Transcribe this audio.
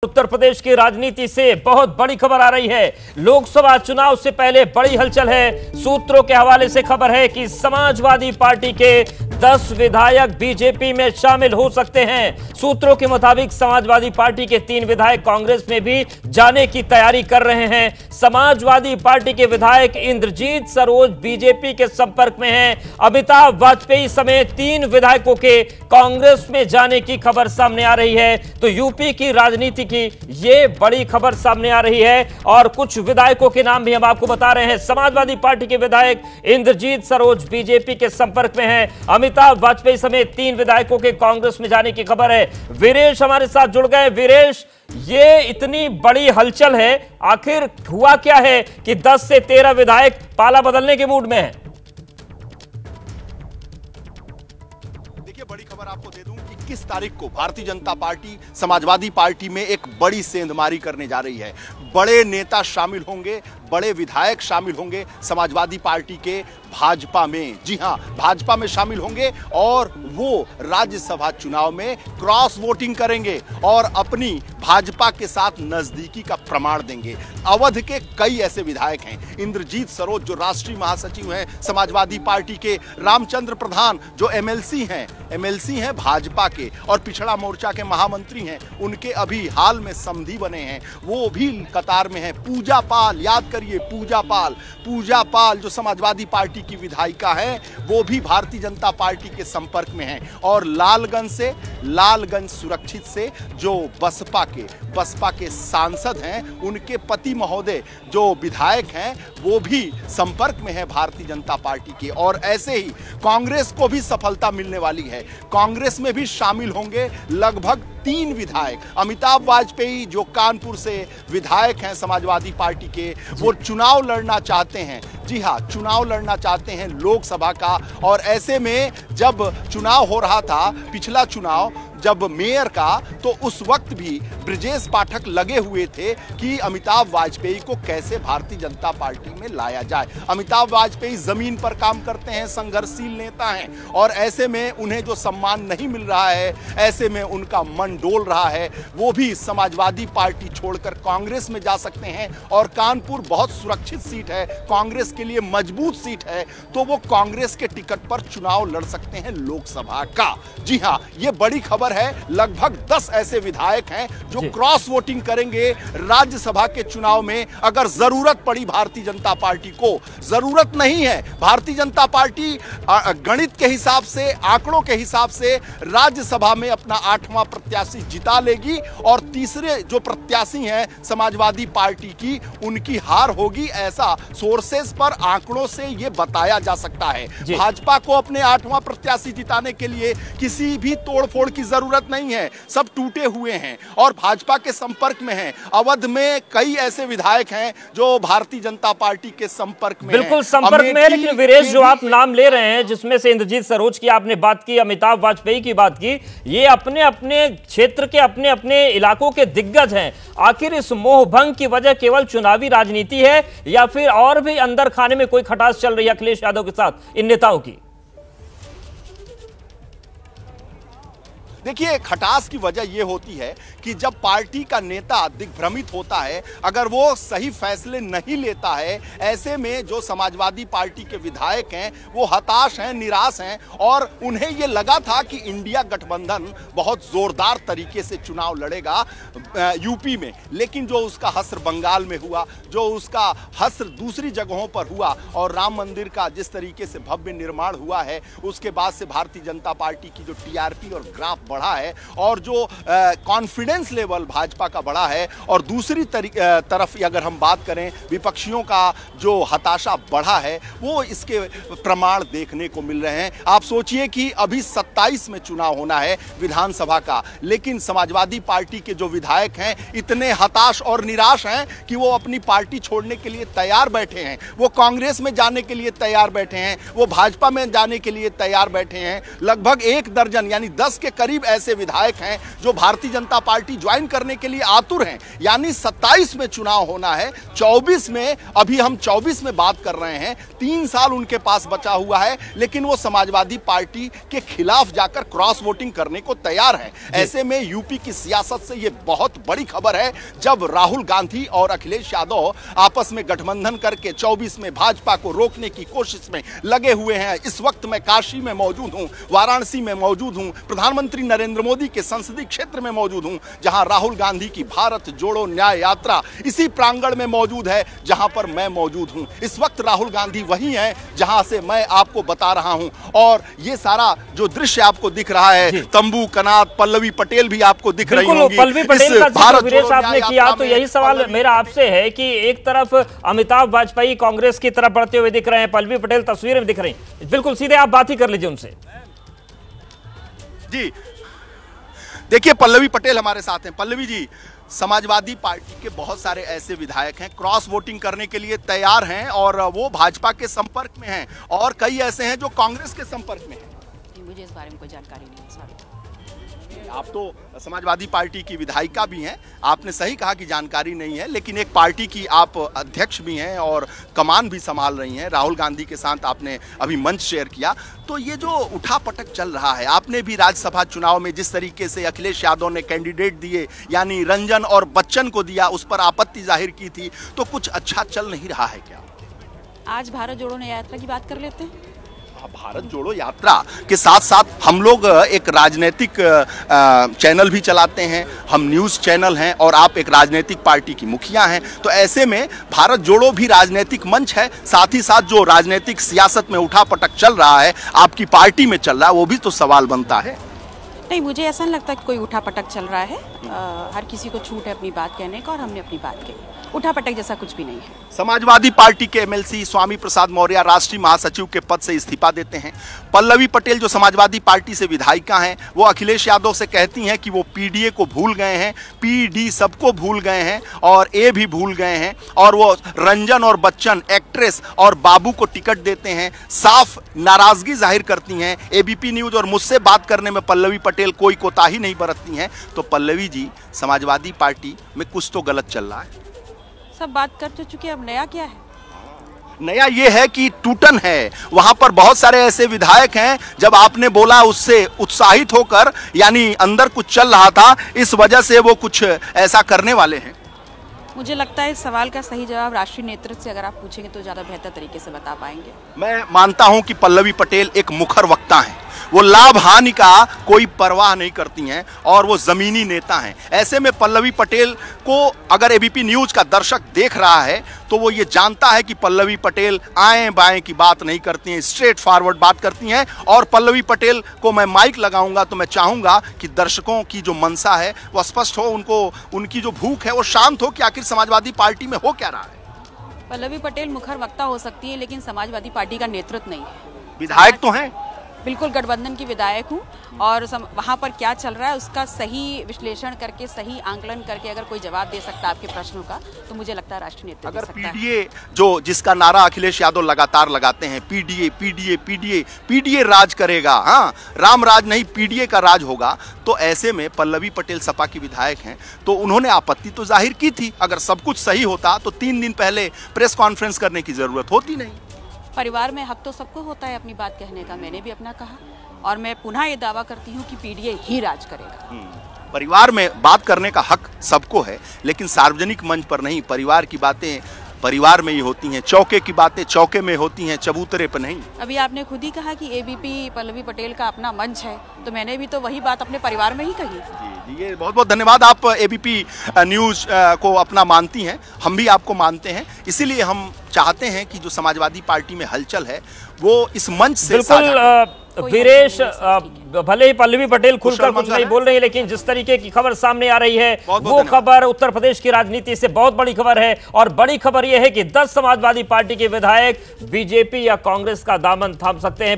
उत्तर प्रदेश की राजनीति से बहुत बड़ी खबर आ रही है। लोकसभा चुनाव से पहले बड़ी हलचल है। सूत्रों के हवाले से खबर है कि समाजवादी पार्टी के 10 विधायक बीजेपी में शामिल हो सकते हैं। सूत्रों के मुताबिक समाजवादी पार्टी के 3 विधायक कांग्रेस में भी जाने की तैयारी कर रहे हैं। समाजवादी पार्टी के विधायक इंद्रजीत सरोज बीजेपी के संपर्क में हैं। अमिताभ वाजपेयी समेत 3 विधायकों के कांग्रेस में जाने की खबर सामने आ रही है। तो यूपी की राजनीति की ये बड़ी खबर सामने आ रही है और कुछ विधायकों के नाम भी हम आपको बता रहे हैं। समाजवादी पार्टी के विधायक इंद्रजीत सरोज बीजेपी के संपर्क में हैं। अमिताभ वाजपेयी समेत 3 विधायकों के कांग्रेस में जाने की खबर है। वीरेश हमारे साथ जुड़ गए। वीरेश, ये इतनी बड़ी हलचल है, आखिर हुआ क्या है कि 10 से 13 विधायक पाला बदलने के मूड में हैं? देखिए, बड़ी खबर आपको दे दूं, 21 तारीख को भारतीय जनता पार्टी समाजवादी पार्टी में एक बड़ी सेंधमारी करने जा रही है। बड़े नेता शामिल होंगे, बड़े विधायक शामिल होंगे समाजवादी पार्टी के भाजपा में। जी हां, भाजपा में शामिल होंगे और वो राज्यसभा चुनाव में क्रॉस वोटिंग करेंगे और अपनी भाजपा के साथ नजदीकी का प्रमाण देंगे। अवध के कई ऐसे विधायक हैं। इंद्रजीत सरोज जो राष्ट्रीय महासचिव हैं समाजवादी पार्टी के, रामचंद्र प्रधान जो एमएलसी हैं भाजपा के और पिछड़ा मोर्चा के महामंत्री हैं, उनके अभी हाल में समधी बने हैं, वो भी कतार में हैं। पूजा पाल, याद करिए, पूजा पाल जो समाजवादी पार्टी की विधायिका है, वो भी भारतीय जनता पार्टी के संपर्क में हैं। और लालगंज सुरक्षित से जो बसपा के सांसद हैं, उनके पति महोदय जो विधायक हैं, वो भी संपर्क में है भारतीय जनता पार्टी के। और ऐसे ही कांग्रेस को भी सफलता मिलने वाली है। कांग्रेस में भी शामिल होंगे लगभग 3 विधायक। अमिताभ वाजपेयी जो कानपुर से विधायक हैं समाजवादी पार्टी के, वो चुनाव लड़ना चाहते हैं। जी हां, चुनाव लड़ना चाहते हैं लोकसभा का। और ऐसे में जब चुनाव हो रहा था, पिछला चुनाव जब मेयर का, तो उस वक्त भी ब्रजेश पाठक लगे हुए थे कि अमिताभ वाजपेयी को कैसे भारतीय जनता पार्टी में लाया जाए। अमिताभ वाजपेयी जमीन पर काम करते हैं, संघर्षशील नेता हैं और ऐसे में उन्हें जो सम्मान नहीं मिल रहा है, ऐसे में उनका मन डोल रहा है। वो भी समाजवादी पार्टी छोड़कर कांग्रेस में जा सकते हैं और कानपुर बहुत सुरक्षित सीट है, कांग्रेस के लिए मजबूत सीट है, तो वो कांग्रेस के टिकट पर चुनाव लड़ सकते हैं लोकसभा का। जी हां, ये बड़ी खबर है। लगभग 10 ऐसे विधायक हैं जो क्रॉस वोटिंग करेंगे राज्यसभा के चुनाव में। अगर जरूरत पड़ी भारतीय जनता पार्टी को, जरूरत नहीं है, भारतीय जनता पार्टी गणित के हिसाब से, आंकड़ों के हिसाब से राज्यसभा में अपना 8वां प्रत्याशी जिता लेगी और तीसरे जो प्रत्याशी हैं समाजवादी पार्टी की, उनकी हार होगी। ऐसा सोर्सेस पर, आंकड़ों से यह बताया जा सकता है। भाजपा को अपने 8वां प्रत्याशी जिताने के लिए किसी भी तोड़फोड़ की जरूरत नहीं है, सब टूटे हुए हैं और भाजपा के संपर्क में हैं। अवध में कई ऐसे विधायक हैं जो भारतीय जनता पार्टी के संपर्क में बिल्कुल संपर्क में है। लेकिन वीरेश, जो आप नाम ले रहे हैं, जिसमें से इंद्रजीत सरोज की आपने बात की, अमिताभ वाजपेयी की बात की, ये अपने अपने क्षेत्र के, अपने अपने इलाकों के दिग्गज हैं। आखिर इस मोहभंग की वजह केवल चुनावी राजनीति है या फिर और भी अंदर खाने में कोई खटास चल रही है अखिलेश यादव के साथ इन नेताओं की? देखिए, खटास की वजह यह होती है कि जब पार्टी का नेता दिग्भ्रमित होता है, अगर वो सही फैसले नहीं लेता है, ऐसे में जो समाजवादी पार्टी के विधायक हैं वो हताश हैं, निराश हैं और उन्हें ये लगा था कि इंडिया गठबंधन बहुत जोरदार तरीके से चुनाव लड़ेगा यूपी में। लेकिन जो उसका हस्र बंगाल में हुआ, जो उसका हस्र दूसरी जगहों पर हुआ और राम मंदिर का जिस तरीके से भव्य निर्माण हुआ है, उसके बाद से भारतीय जनता पार्टी की जो टीआरपी और ग्राफ बढ़ा है और जो कॉन्फिडेंस लेवल भाजपा का बढ़ा है, और दूसरी तरफ अगर हम बात करें विपक्षियों का जो हताशा बढ़ा है, वो इसके प्रमाण देखने को मिल रहे हैं। आप सोचिए कि अभी 27 में चुनाव होना है विधानसभा का, लेकिन समाजवादी पार्टी के जो विधायक हैं इतने हताश और निराश हैं कि वो अपनी पार्टी छोड़ने के लिए तैयार बैठे हैं, वो कांग्रेस में जाने के लिए तैयार बैठे हैं, वो भाजपा में जाने के लिए तैयार बैठे हैं। लगभग 1 दर्जन यानी 10 के करीब ऐसे विधायक हैं जो भारतीय जनता पार्टी ज्वाइन करने के लिए आतुर हैं। यानी 27 में चुनाव होना है, 24 में, अभी हम 24 में बात कर रहे हैं, 3 साल उनके पास बचा हुआ है, लेकिन वो समाजवादी पार्टी के खिलाफ जाकर क्रॉस वोटिंग करने को तैयार है। ऐसे में यूपी की सियासत से ये बहुत बड़ी खबर है, जब राहुल गांधी और अखिलेश यादव आपस में गठबंधन करके 24 में भाजपा को रोकने की कोशिश में लगे हुए हैं। इस वक्त मैं काशी में मौजूद हूं, वाराणसी में मौजूद हूं, प्रधानमंत्री नरेंद्र मोदी के संसदीय क्षेत्र में मौजूद हूं, जहां राहुल गांधी की भारत जोड़ो न्याय यात्रा इसी प्रांगण में मौजूद है जहां पर मैं मौजूद हूं। इस वक्त राहुल गांधी वही हैं जहां से मैं आपको बता रहा हूं, और ये सारा जो दृश्य आपको दिख रहा है, तंबू कनात, पल्लवी पटेल भी आपको दिख रही होंगी। पल्लवी पटेल का जिक्र वीरेश आपने किया, तो यही सवाल मेरा आपसे है कि एक तरफ अमिताभ वाजपेयी कांग्रेस की तरफ बढ़ते हुए दिख रहे हैं, पल्लवी पटेल तस्वीर में दिख रही हैं, बिल्कुल सीधे आप बात ही कर लीजिए उनसे। जी देखिए, पल्लवी पटेल हमारे साथ हैं। पल्लवी जी, समाजवादी पार्टी के बहुत सारे ऐसे विधायक हैं क्रॉस वोटिंग करने के लिए तैयार हैं और वो भाजपा के संपर्क में हैं, और कई ऐसे हैं जो कांग्रेस के संपर्क में हैं। मुझे इस बारे में कोई जानकारी नहीं है सर। आप तो समाजवादी पार्टी की विधायिका भी हैं, आपने सही कहा कि जानकारी नहीं है, लेकिन एक पार्टी की आप अध्यक्ष भी हैं और कमान भी संभाल रही हैं। राहुल गांधी के साथ आपने अभी मंच शेयर किया, तो ये जो उठापटक चल रहा है, आपने भी राज्यसभा चुनाव में जिस तरीके से अखिलेश यादव ने कैंडिडेट दिए, यानी रंजन और बच्चन को दिया, उस पर आपत्ति जाहिर की थी, तो कुछ अच्छा चल नहीं रहा है क्या? आज भारत जोड़ो न्याय यात्रा की बात कर लेते हैं। भारत जोड़ो यात्रा के साथ साथ हम लोग एक राजनीतिक चैनल भी चलाते हैं, हम न्यूज़ चैनल हैं, और आप एक राजनीतिक पार्टी की मुखिया हैं, तो ऐसे में भारत जोड़ो भी राजनीतिक मंच है, साथ ही साथ जो राजनीतिक सियासत में उठापटक चल रहा है, आपकी पार्टी में चल रहा है, वो भी तो सवाल बनता है। नहीं, मुझे ऐसा नहीं लगता कि कोई उठापटक चल रहा है। हर किसी को छूट है अपनी बात कहने का, और हमने अपनी बात कही। उठापटक जैसा कुछ भी नहीं है। समाजवादी पार्टी के एमएलसी स्वामी प्रसाद मौर्य राष्ट्रीय महासचिव के पद से इस्तीफा देते हैं। पल्लवी पटेल जो समाजवादी पार्टी से विधायिका हैं, वो अखिलेश यादव से कहती हैं कि वो पीडीए को भूल गए हैं, पीडी सबको भूल गए हैं, और ए भी भूल गए हैं, और वो रंजन और बच्चन, एक्ट्रेस और बाबू को टिकट देते हैं। साफ नाराजगी जाहिर करती हैं। एबीपी न्यूज और मुझसे बात करने में पल्लवी पटेल कोई कोताही नहीं बरतती हैं। तो पल्लवी जी, समाजवादी पार्टी में कुछ तो गलत चल रहा है। सब बात कर चुके, अब नया क्या है? नया ये है कि टूटन है, वहां पर बहुत सारे ऐसे विधायक हैं, जब आपने बोला उससे उत्साहित होकर, यानी अंदर कुछ चल रहा था, इस वजह से वो कुछ ऐसा करने वाले हैं। मुझे लगता है इस सवाल का सही जवाब राष्ट्रीय नेतृत्व से अगर आप पूछेंगे तो ज़्यादा बेहतर तरीके से बता पाएंगे। मैं मानता हूं कि पल्लवी पटेल एक मुखर वक्ता हैं, वो लाभ हानि का कोई परवाह नहीं करती हैं, और वो जमीनी नेता हैं। ऐसे में पल्लवी पटेल को अगर एबीपी न्यूज का दर्शक देख रहा है, तो वो ये जानता है कि पल्लवी पटेल आएं बाएं की बात नहीं करती हैं, स्ट्रेट फॉरवर्ड बात करती हैं। और पल्लवी पटेल को मैं माइक लगाऊंगा तो मैं चाहूंगा कि दर्शकों की जो मनसा है वो स्पष्ट हो, उनको उनकी जो भूख है वो शांत हो कि आखिर समाजवादी पार्टी में हो क्या रहा है। पल्लवी पटेल मुखर वक्ता हो सकती है, लेकिन समाजवादी पार्टी का नेतृत्व नहीं है। विधायक तो हैं, बिल्कुल गठबंधन की विधायक हूँ, और वहाँ पर क्या चल रहा है उसका सही विश्लेषण करके, सही आंकलन करके अगर कोई जवाब दे सकता है आपके प्रश्नों का, तो मुझे लगता है राष्ट्रीय नेतृत्व दे सकता है। पीडीए जो जिसका नारा अखिलेश यादव लगातार लगाते हैं, पीडीए पीडीए पीडीए पीडीए राज करेगा, हाँ, राम राज नहीं पीडीए का राज होगा, तो ऐसे में पल्लवी पटेल सपा की विधायक हैं, तो उन्होंने आपत्ति तो जाहिर की थी। अगर सब कुछ सही होता तो 3 दिन पहले प्रेस कॉन्फ्रेंस करने की जरूरत होती नहीं। परिवार में हक तो सबको होता है अपनी बात कहने का, मैंने भी अपना कहा, और मैं पुनः ये दावा करती हूँ कि पीडीए ही राज करेगा। परिवार में बात करने का हक सबको है, लेकिन सार्वजनिक मंच पर नहीं। परिवार की बातें परिवार में ही होती हैं, चौके की बातें चौके में होती हैं, चबूतरे पर नहीं। अभी आपने खुद ही कहा कि एबीपी पल्लवी पटेल का अपना मंच है, तो मैंने भी तो वही बात अपने परिवार में ही कही। जी, ये बहुत बहुत धन्यवाद। आप एबीपी न्यूज को अपना मानती हैं, हम भी आपको मानते हैं, इसीलिए हम चाहते हैं कि जो समाजवादी पार्टी में हलचल है वो इस मंच से बिल्कुल वीरेश, भले ही पल्लवी पटेल खुलकर कुछ नहीं बोल रही है, लेकिन जिस तरीके की खबर सामने आ रही है वो खबर उत्तर प्रदेश की राजनीति से बहुत बड़ी खबर है। और बड़ी खबर यह है कि 10 समाजवादी पार्टी के विधायक बीजेपी या कांग्रेस का दामन थाम सकते हैं।